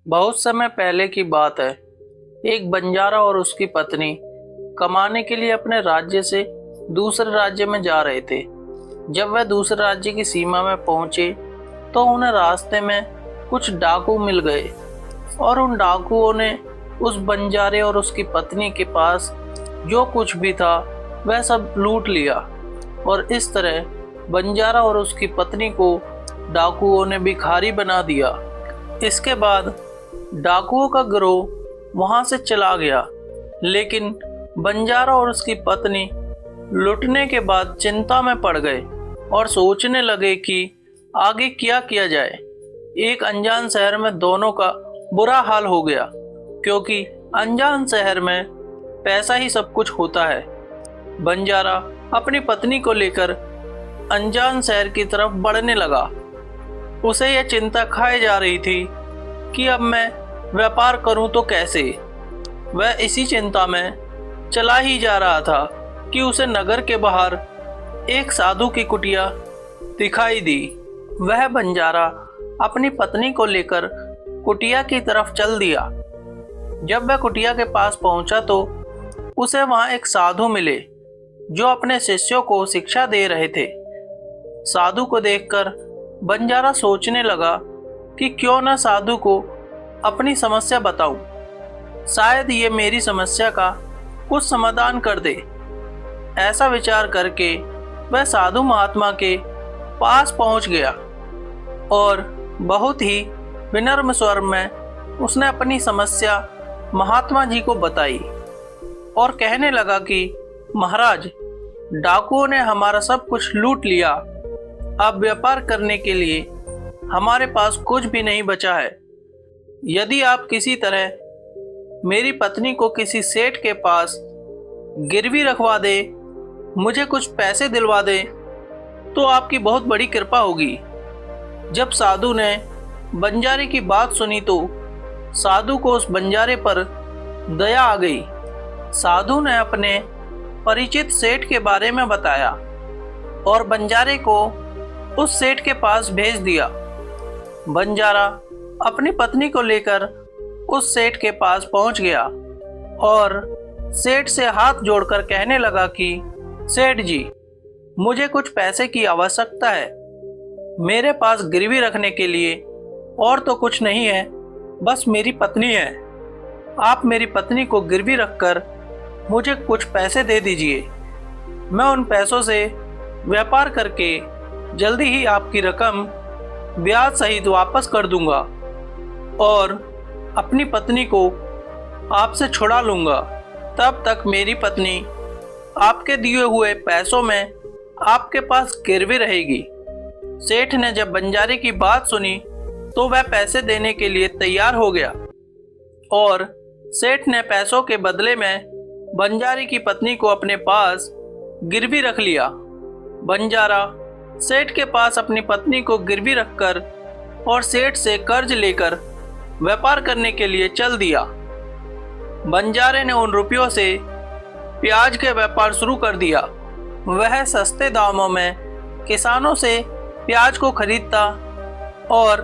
बहुत समय पहले की बात है। एक बंजारा और उसकी पत्नी कमाने के लिए अपने राज्य से दूसरे राज्य में जा रहे थे। जब वह दूसरे राज्य की सीमा में पहुंचे तो उन्हें रास्ते में कुछ डाकू मिल गए और उन डाकुओं ने उस बंजारे और उसकी पत्नी के पास जो कुछ भी था वह सब लूट लिया और इस तरह बंजारा और उसकी पत्नी को डाकुओं ने भिखारी बना दिया। इसके बाद डाकुओं का गिरोह वहां से चला गया, लेकिन बंजारा और उसकी पत्नी लुटने के बाद चिंता में पड़ गए और सोचने लगे कि आगे क्या किया जाए। एक अनजान शहर में दोनों का बुरा हाल हो गया, क्योंकि अनजान शहर में पैसा ही सब कुछ होता है। बंजारा अपनी पत्नी को लेकर अनजान शहर की तरफ बढ़ने लगा। उसे यह चिंता खाए जा रही थी कि अब मैं व्यापार करूं तो कैसे। वह इसी चिंता में चला ही जा रहा था कि उसे नगर के बाहर एक साधु की कुटिया दिखाई दी। वह बंजारा अपनी पत्नी को लेकर कुटिया की तरफ चल दिया। जब वह कुटिया के पास पहुंचा तो उसे वहां एक साधु मिले जो अपने शिष्यों को शिक्षा दे रहे थे। साधु को देखकर बंजारा सोचने लगा कि क्यों न साधु को अपनी समस्या बताऊं, शायद ये मेरी समस्या का कुछ समाधान कर दे। ऐसा विचार करके वह साधु महात्मा के पास पहुंच गया और बहुत ही विनम्र स्वर में उसने अपनी समस्या महात्मा जी को बताई और कहने लगा कि महाराज, डाकुओं ने हमारा सब कुछ लूट लिया। अब व्यापार करने के लिए हमारे पास कुछ भी नहीं बचा है। यदि आप किसी तरह मेरी पत्नी को किसी सेठ के पास गिरवी रखवा दे, मुझे कुछ पैसे दिलवा दे, तो आपकी बहुत बड़ी कृपा होगी। जब साधु ने बंजारे की बात सुनी तो साधु को उस बंजारे पर दया आ गई। साधु ने अपने परिचित सेठ के बारे में बताया और बंजारे को उस सेठ के पास भेज दिया। बंजारा अपनी पत्नी को लेकर उस सेठ के पास पहुंच गया और सेठ से हाथ जोड़कर कहने लगा कि सेठ जी, मुझे कुछ पैसे की आवश्यकता है। मेरे पास गिरवी रखने के लिए और तो कुछ नहीं है, बस मेरी पत्नी है। आप मेरी पत्नी को गिरवी रखकर मुझे कुछ पैसे दे दीजिए। मैं उन पैसों से व्यापार करके जल्दी ही आपकी रकम ब्याज सहित वापस कर दूंगा और अपनी पत्नी को आपसे छुड़ा लूंगा। तब तक मेरी पत्नी आपके दिए हुए पैसों में आपके पास गिरवी रहेगी। सेठ ने जब बंजारे की बात सुनी तो वह पैसे देने के लिए तैयार हो गया और सेठ ने पैसों के बदले में बंजारे की पत्नी को अपने पास गिरवी रख लिया। बंजारा सेठ के पास अपनी पत्नी को गिरवी रखकर और सेठ से कर्ज लेकर व्यापार करने के लिए चल दिया। बंजारे ने उन रुपयों से प्याज के व्यापार शुरू कर दिया। वह सस्ते दामों में किसानों से प्याज को खरीदता और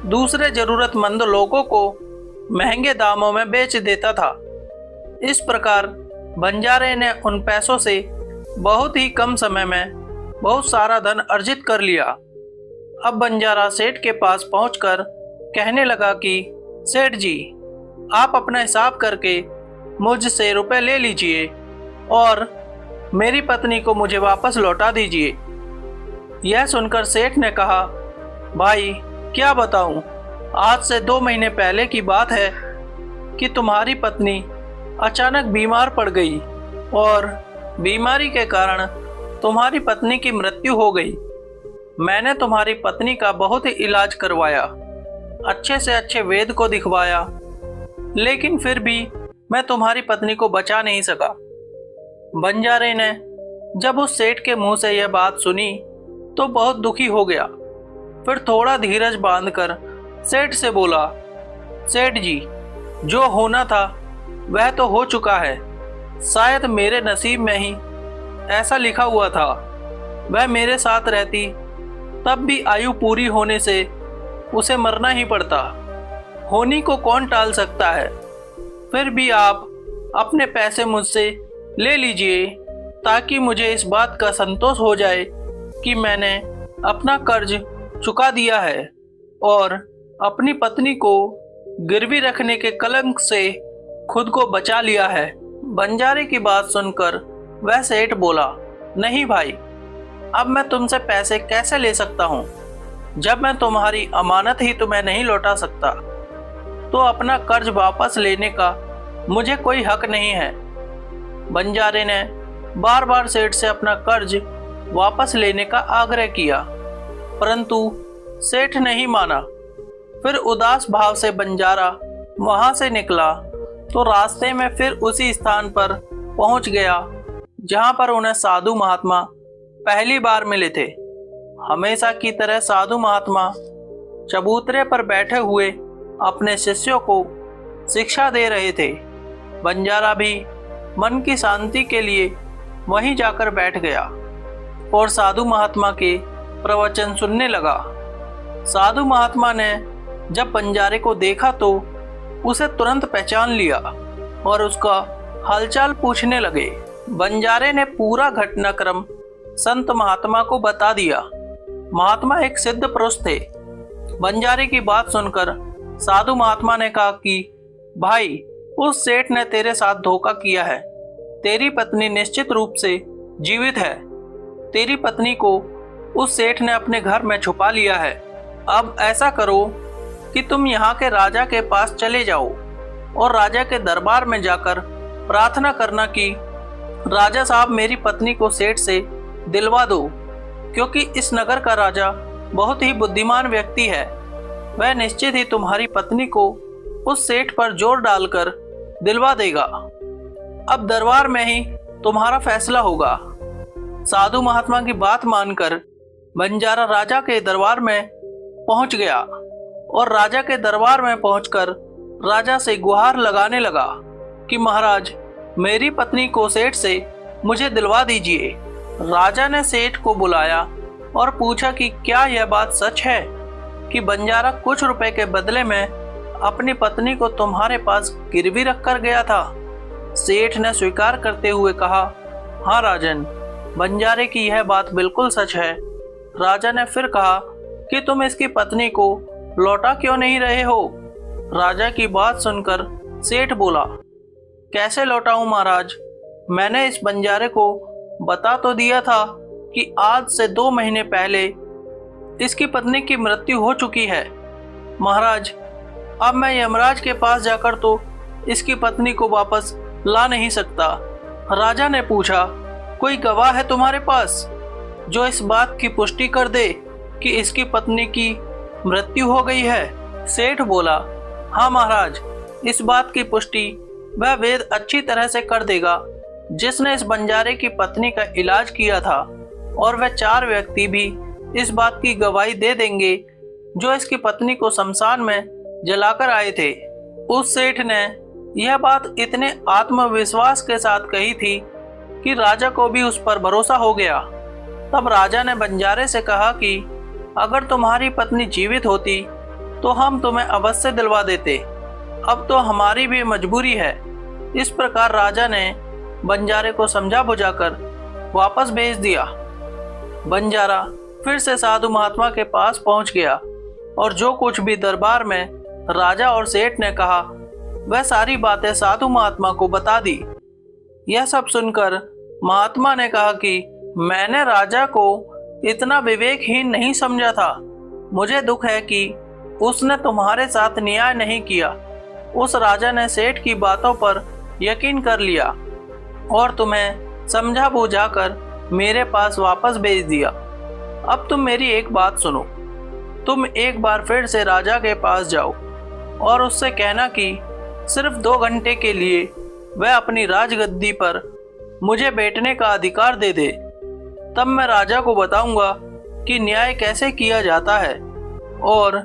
दूसरे जरूरतमंद लोगों को महंगे दामों में बेच देता था। इस प्रकार बंजारे ने उन पैसों से बहुत ही कम समय में बहुत सारा धन अर्जित कर लिया। अब बंजारा सेठ के पास पहुंचकर कहने लगा कि सेठ जी, आप अपना हिसाब करके मुझसे रुपए ले लीजिए और मेरी पत्नी को मुझे वापस लौटा दीजिए। यह सुनकर सेठ ने कहा, भाई क्या बताऊं, आज से 2 महीने पहले की बात है कि तुम्हारी पत्नी अचानक बीमार पड़ गई और बीमारी के कारण तुम्हारी पत्नी की मृत्यु हो गई। मैंने तुम्हारी पत्नी का बहुत ही इलाज करवाया, अच्छे से अच्छे वैद्य को दिखवाया, लेकिन फिर भी मैं तुम्हारी पत्नी को बचा नहीं सका। बंजारे ने जब उस सेठ के मुंह से यह बात सुनी तो बहुत दुखी हो गया। फिर थोड़ा धीरज बांधकर सेठ से बोला, सेठ जी, जो होना था वह तो हो चुका है। शायद मेरे नसीब में ही ऐसा लिखा हुआ था। वह मेरे साथ रहती तब भी आयु पूरी होने से उसे मरना ही पड़ता। होनी को कौन टाल सकता है। फिर भी आप अपने पैसे मुझसे ले लीजिए ताकि मुझे इस बात का संतोष हो जाए कि मैंने अपना कर्ज चुका दिया है और अपनी पत्नी को गिरवी रखने के कलंक से खुद को बचा लिया है। बंजारे की बात सुनकर वह सेठ बोला, नहीं भाई, अब मैं तुमसे पैसे कैसे ले सकता हूँ जब मैं तुम्हारी अमानत ही तुम्हें नहीं लौटा सकता, तो अपना कर्ज वापस लेने का मुझे कोई हक नहीं है। बंजारे ने बार बार सेठ से अपना कर्ज वापस लेने का आग्रह किया, परंतु सेठ नहीं माना। फिर उदास भाव से बंजारा वहां से निकला तो रास्ते में फिर उसी स्थान पर पहुंच गया जहां पर उन्हें साधु महात्मा पहली बार मिले थे। हमेशा की तरह साधु महात्मा चबूतरे पर बैठे हुए अपने शिष्यों को शिक्षा दे रहे थे। बंजारा भी मन की शांति के लिए वहीं जाकर बैठ गया और साधु महात्मा के प्रवचन सुनने लगा। साधु महात्मा ने जब बंजारे को देखा तो उसे तुरंत पहचान लिया और उसका हालचाल पूछने लगे। बंजारे ने पूरा घटनाक्रम संत महात्मा को बता दिया। महात्मा एक सिद्ध पुरुष थे। बंजारे की बात सुनकर साधु महात्मा ने कहा कि भाई, उस सेठ ने तेरे साथ धोखा किया है। तेरी पत्नी निश्चित रूप से जीवित है। तेरी पत्नी को उस सेठ ने अपने घर में छुपा लिया है। अब ऐसा करो कि तुम यहाँ के राजा के पास चले जाओ और राजा के दरबार में जाकर प्रार्थना करना कि राजा साहब मेरी पत्नी को सेठ से दिलवा दो, क्योंकि इस नगर का राजा बहुत ही बुद्धिमान व्यक्ति है। वह निश्चित ही तुम्हारी पत्नी को उस सेठ पर जोर डालकर दिलवा देगा। अब दरबार में ही तुम्हारा फैसला होगा। साधु महात्मा की बात मानकर बंजारा राजा के दरबार में पहुंच गया और राजा के दरबार में पहुंचकर राजा से गुहार लगाने लगा कि महाराज, मेरी पत्नी को सेठ से मुझे दिलवा दीजिए। राजा ने सेठ को बुलाया और पूछा कि क्या यह बात सच है कि बंजारा कुछ रुपए के बदले में अपनी पत्नी को तुम्हारे पास गिरवी रख कर गया था। सेठ ने स्वीकार करते हुए कहा, हाँ राजन, बंजारे की यह बात बिल्कुल सच है। राजा ने फिर कहा कि तुम इसकी पत्नी को लौटा क्यों नहीं रहे हो। राजा की बात सुनकर सेठ बोला, कैसे लौटाऊं महाराज, मैंने इस बंजारे को बता तो दिया था कि आज से 2 महीने पहले इसकी पत्नी की मृत्यु हो चुकी है। महाराज, अब मैं यमराज के पास जाकर तो इसकी पत्नी को वापस ला नहीं सकता। राजा ने पूछा, कोई गवाह है तुम्हारे पास जो इस बात की पुष्टि कर दे कि इसकी पत्नी की मृत्यु हो गई है। सेठ बोला, हाँ महाराज, इस बात की पुष्टि वह वेद अच्छी तरह से कर देगा जिसने इस बंजारे की पत्नी का इलाज किया था, और वह 4 व्यक्ति भी इस बात की गवाही दे देंगे जो इसकी पत्नी को शमशान में जलाकर आए थे। उस सेठ ने यह बात इतने आत्मविश्वास के साथ कही थी कि राजा को भी उस पर भरोसा हो गया। तब राजा ने बंजारे से कहा कि अगर तुम्हारी पत्नी जीवित होती तो हम तुम्हें अवश्य दिलवा देते। अब तो हमारी भी मजबूरी है। इस प्रकार राजा ने बंजारे को समझा बुझाकर वापस भेज दिया। बंजारा फिर से साधु महात्मा के पास पहुंच गया और जो कुछ भी दरबार में राजा और सेठ ने कहा वह सारी बातें साधु महात्मा को बता दी। यह सब सुनकर महात्मा ने कहा कि मैंने राजा को इतना विवेकहीन नहीं समझा था। मुझे दुख है कि उसने तुम्हारे साथ न्याय नहीं किया। उस राजा ने सेठ की बातों पर यकीन कर लिया और तुम्हें समझा बुझाकर मेरे पास वापस भेज दिया। अब तुम मेरी एक बात सुनो। तुम एक बार फिर से राजा के पास जाओ और उससे कहना कि सिर्फ 2 घंटे के लिए वह अपनी राजगद्दी पर मुझे बैठने का अधिकार दे दे। तब मैं राजा को बताऊंगा कि न्याय कैसे किया जाता है और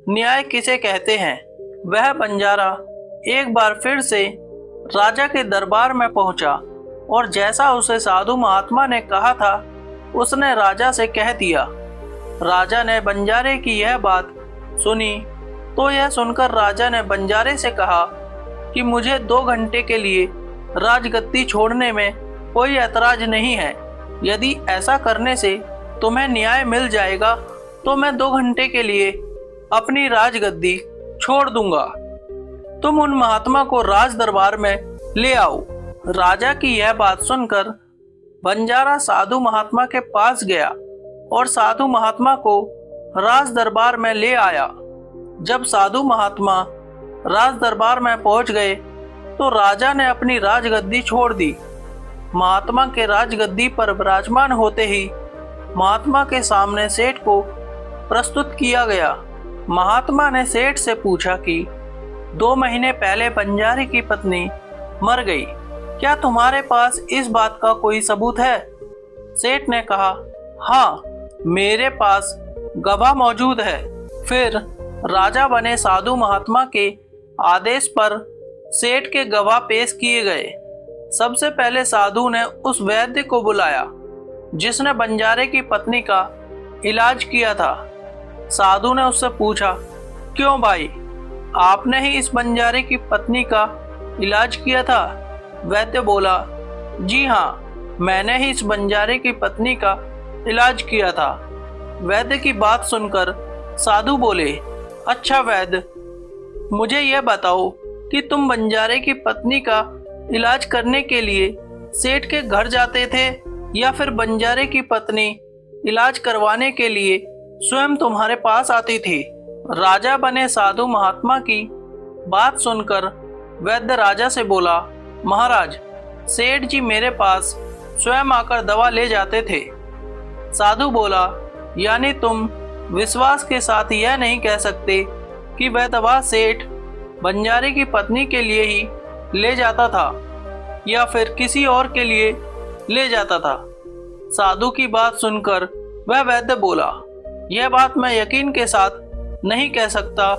न्याय किसे कहते हैं। वह बंजारा एक बार फिर से राजा के दरबार में पहुंचा और जैसा उसे साधु महात्मा ने कहा था उसने राजा से कह दिया। राजा ने बंजारे की यह बात सुनी तो यह सुनकर राजा ने बंजारे से कहा कि मुझे 2 घंटे के लिए राजगद्दी छोड़ने में कोई ऐतराज नहीं है। यदि ऐसा करने से तुम्हें न्याय मिल जाएगा तो मैं 2 घंटे के लिए अपनी राजगद्दी छोड़ दूंगा। तुम उन महात्मा को राज दरबार में ले आओ। राजा की यह बात सुनकर बंजारा साधु महात्मा के पास गया और साधु महात्मा को राज दरबार में ले आया। जब साधु महात्मा राज दरबार में पहुंच गए तो राजा ने अपनी राजगद्दी छोड़ दी। महात्मा के राजगद्दी पर विराजमान होते ही महात्मा के सामने सेठ को प्रस्तुत किया गया। महात्मा ने सेठ से पूछा कि 2 महीने पहले बंजारे की पत्नी मर गई, क्या तुम्हारे पास इस बात का कोई सबूत है? सेठ ने कहा, हाँ, मेरे पास गवाह मौजूद है। फिर राजा बने साधु महात्मा के आदेश पर सेठ के गवाह पेश किए गए। सबसे पहले साधु ने उस वैद्य को बुलाया जिसने बंजारे की पत्नी का इलाज किया था। साधु ने उससे पूछा, क्यों भाई, आपने ही इस बंजारे की पत्नी का इलाज किया था? वैद्य बोला, जी हाँ, मैंने ही इस बंजारे की पत्नी का इलाज किया था। वैद्य की बात सुनकर साधु बोले, अच्छा वैद्य, मुझे यह बताओ कि तुम बंजारे की पत्नी का इलाज करने के लिए सेठ के घर जाते थे या फिर बंजारे की पत्नी इलाज करवाने के लिए स्वयं तुम्हारे पास आती थी? राजा बने साधु महात्मा की बात सुनकर वैद्य राजा से बोला, महाराज, सेठ जी मेरे पास स्वयं आकर दवा ले जाते थे। साधु बोला, यानी तुम विश्वास के साथ यह नहीं कह सकते कि वह दवा सेठ बंजारे की पत्नी के लिए ही ले जाता था या फिर किसी और के लिए ले जाता था? साधु की बात सुनकर वह वैद्य बोला, यह बात मैं यकीन के साथ नहीं कह सकता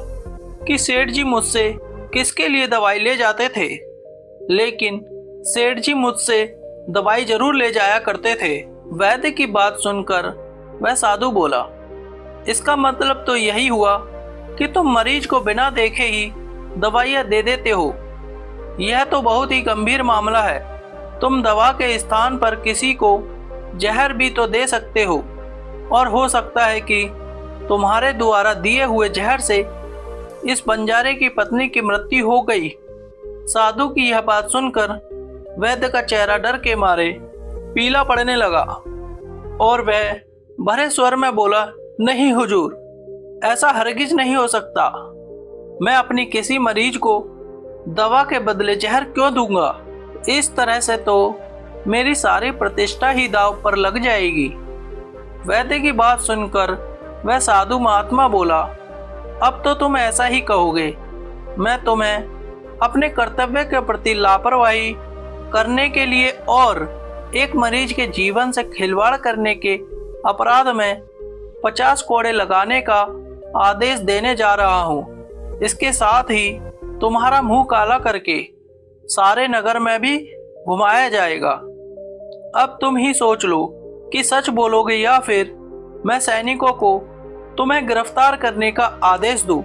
कि सेठ जी मुझसे किसके लिए दवाई ले जाते थे, लेकिन सेठ जी मुझसे दवाई जरूर ले जाया करते थे। वैद्य की बात सुनकर वह साधु बोला, इसका मतलब तो यही हुआ कि तुम मरीज को बिना देखे ही दवाइयाँ दे देते हो। यह तो बहुत ही गंभीर मामला है। तुम दवा के स्थान पर किसी को जहर भी तो दे सकते हो और हो सकता है कि तुम्हारे द्वारा दिए हुए जहर से इस बंजारे की पत्नी की मृत्यु हो गई। साधु की यह बात सुनकर वैद्य का चेहरा डर के मारे पीला पड़ने लगा और वह भरे स्वर में बोला, नहीं हुजूर, ऐसा हरगिज नहीं हो सकता। मैं अपनी किसी मरीज को दवा के बदले जहर क्यों दूंगा? इस तरह से तो मेरी सारी प्रतिष्ठा ही दांव पर लग जाएगी। वैद्य की बात सुनकर वह साधु महात्मा बोला, अब तो तुम ऐसा ही कहोगे। मैं तुम्हें अपने कर्तव्य के प्रति लापरवाही करने के लिए और एक मरीज के जीवन से खिलवाड़ करने के अपराध में 50 कोड़े लगाने का आदेश देने जा रहा हूँ। इसके साथ ही तुम्हारा मुंह काला करके सारे नगर में भी घुमाया जाएगा। अब तुम ही सोच लो कि सच बोलोगे या फिर मैं सैनिकों को तुम्हें गिरफ्तार करने का आदेश दूं।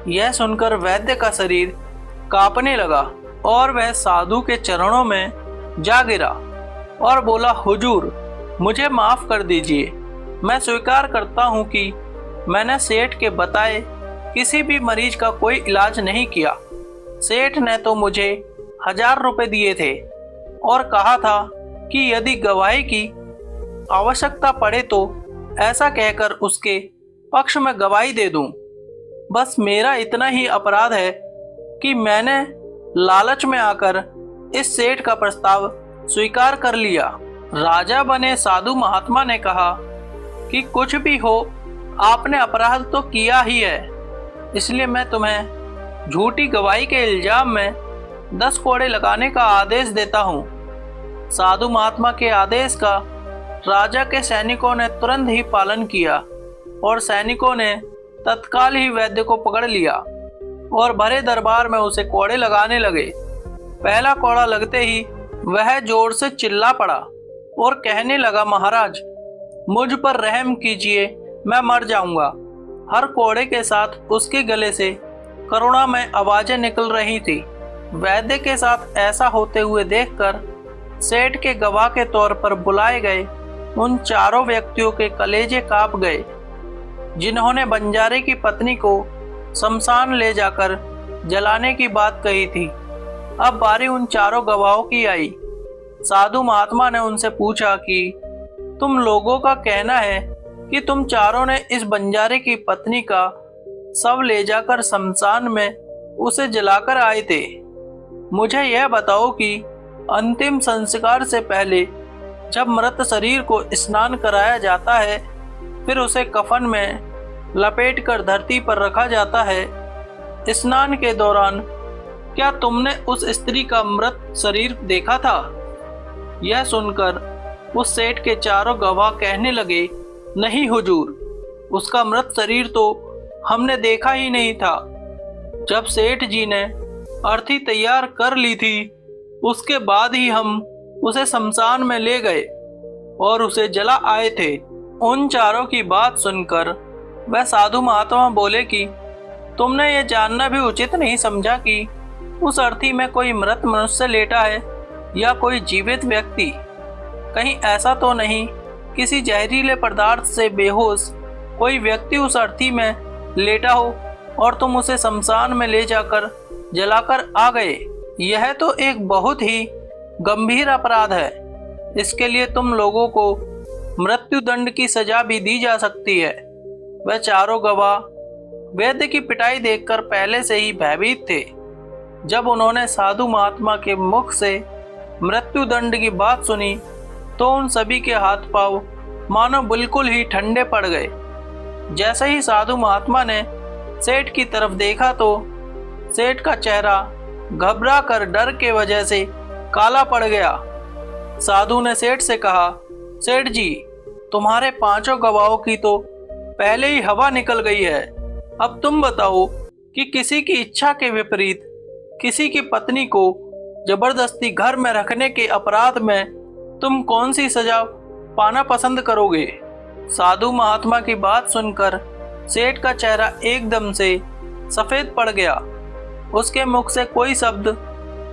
यह सुनकर वैद्य का शरीर कांपने लगा और वह साधु के चरणों में जा गिरा और बोला, हुजूर, मुझे माफ कर दीजिए। मैं स्वीकार करता हूँ कि मैंने सेठ के बताए किसी भी मरीज का कोई इलाज नहीं किया। सेठ ने तो मुझे 1000 रुपए दिए थे और कहा था कि यदि गवाही की आवश्यकता पड़े तो ऐसा कहकर उसके पक्ष में गवाही दे दूं। बस मेरा इतना ही अपराध है कि मैंने लालच में आकर इस सेठ का प्रस्ताव स्वीकार कर लिया। राजा बने साधु महात्मा ने कहा कि कुछ भी हो, आपने अपराध तो किया ही है, इसलिए मैं तुम्हें झूठी गवाही के इल्जाम में 10 कोड़े लगाने का आदेश देता हूँ। साधु महात्मा के आदेश का राजा के सैनिकों ने तुरंत ही पालन किया और सैनिकों ने तत्काल ही वैद्य को पकड़ लिया और भरे दरबार में उसे कोड़े लगाने लगे। पहला कोड़ा लगते ही वह जोर से चिल्ला पड़ा और कहने लगा, महाराज, मुझ पर रहम कीजिए, मैं मर जाऊंगा। हर कोड़े के साथ उसके गले से करुणामय आवाजें निकल रही थी। वैद्य के साथ ऐसा होते हुए देखकर सेठ के गवाह के तौर पर बुलाए गए उन चारों व्यक्तियों के कलेजे कांप गए, जिन्होंने बंजारे की पत्नी को शमशान ले जाकर जलाने की बात कही थी। अब बारी उन चारों गवाहों की आई। साधु महात्मा ने उनसे पूछा कि तुम लोगों का कहना है कि तुम चारों ने इस बंजारे की पत्नी का शव ले जाकर शमशान में उसे जलाकर आए थे। मुझे यह बताओ कि अंतिम संस्कार से पहले जब मृत शरीर को स्नान कराया जाता है, फिर उसे कफन में लपेटकर धरती पर रखा जाता है, स्नान के दौरान क्या तुमने उस स्त्री का मृत शरीर देखा था? यह सुनकर उस सेठ के चारों गवाह कहने लगे, नहीं हुजूर, उसका मृत शरीर तो हमने देखा ही नहीं था। जब सेठ जी ने अर्थी तैयार कर ली थी, उसके बाद ही हम उसे शमशान में ले गए और उसे जला आए थे। उन चारों की बात सुनकर वह साधु महात्मा बोले कि तुमने ये जानना भी उचित नहीं समझा कि उस अर्थी में कोई मृत मनुष्य लेटा है या कोई जीवित व्यक्ति? कहीं ऐसा तो नहीं किसी जहरीले पदार्थ से बेहोश कोई व्यक्ति उस अर्थी में लेटा हो और तुम उसे शमशान में ले जाकर जलाकर आ गए? यह तो एक बहुत ही गंभीर अपराध है। इसके लिए तुम लोगों को मृत्यु दंड की सजा भी दी जा सकती है। वह चारों गवाह वैद्य की पिटाई देखकर पहले से ही भयभीत थे। जब उन्होंने साधु महात्मा के मुख से मृत्यु दंड की बात सुनी तो उन सभी के हाथ पांव मानो बिल्कुल ही ठंडे पड़ गए। जैसे ही साधु महात्मा ने सेठ की तरफ देखा तो सेठ का चेहरा घबरा कर डर के वजह से काला पड़ गया। साधु ने सेठ से कहा, सेठ जी, तुम्हारे पांचों गवाहों की तो पहले ही हवा निकल गई है। अब तुम बताओ कि किसी की इच्छा के विपरीत किसी की पत्नी को जबरदस्ती घर में रखने के अपराध में तुम कौन सी सजा पाना पसंद करोगे? साधु महात्मा की बात सुनकर सेठ का चेहरा एकदम से सफेद पड़ गया। उसके मुख से कोई शब्द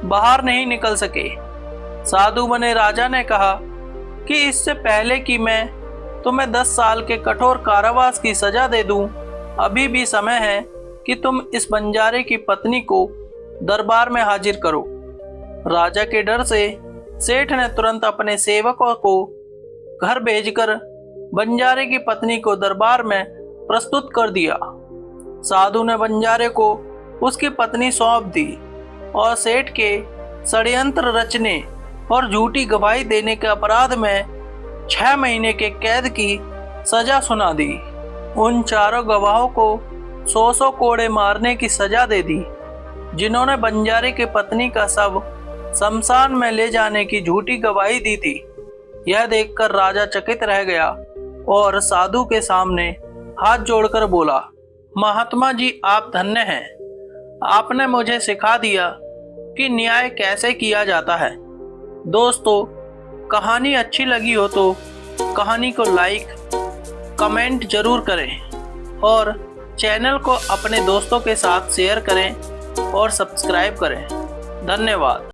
बाहर नहीं निकल सके। साधु बने राजा ने कहा कि इससे पहले कि मैं तुम्हें 10 साल के कठोर कारावास की सजा दे दूं, अभी भी समय है कि तुम इस बंजारे की पत्नी को दरबार में हाजिर करो। राजा के डर से सेठ ने तुरंत अपने सेवकों को घर भेजकर बंजारे की पत्नी को दरबार में प्रस्तुत कर दिया। साधु ने बंजारे को उसकी पत्नी सौंप दी और सेठ के षड्यंत्र रचने और झूठी गवाही देने के अपराध में 6 महीने के कैद की सजा सुना दी। उन चारों गवाहों को 100 कोड़े मारने की सजा दे दी, जिन्होंने बंजारे की पत्नी का शव शमशान में ले जाने की झूठी गवाही दी थी। यह देखकर राजा चकित रह गया और साधु के सामने हाथ जोड़कर बोला, महात्मा जी, आप धन्य हैं। आपने मुझे सिखा दिया कि न्याय कैसे किया जाता है। दोस्तों, कहानी अच्छी लगी हो तो कहानी को लाइक कमेंट जरूर करें और चैनल को अपने दोस्तों के साथ शेयर करें और सब्सक्राइब करें। धन्यवाद।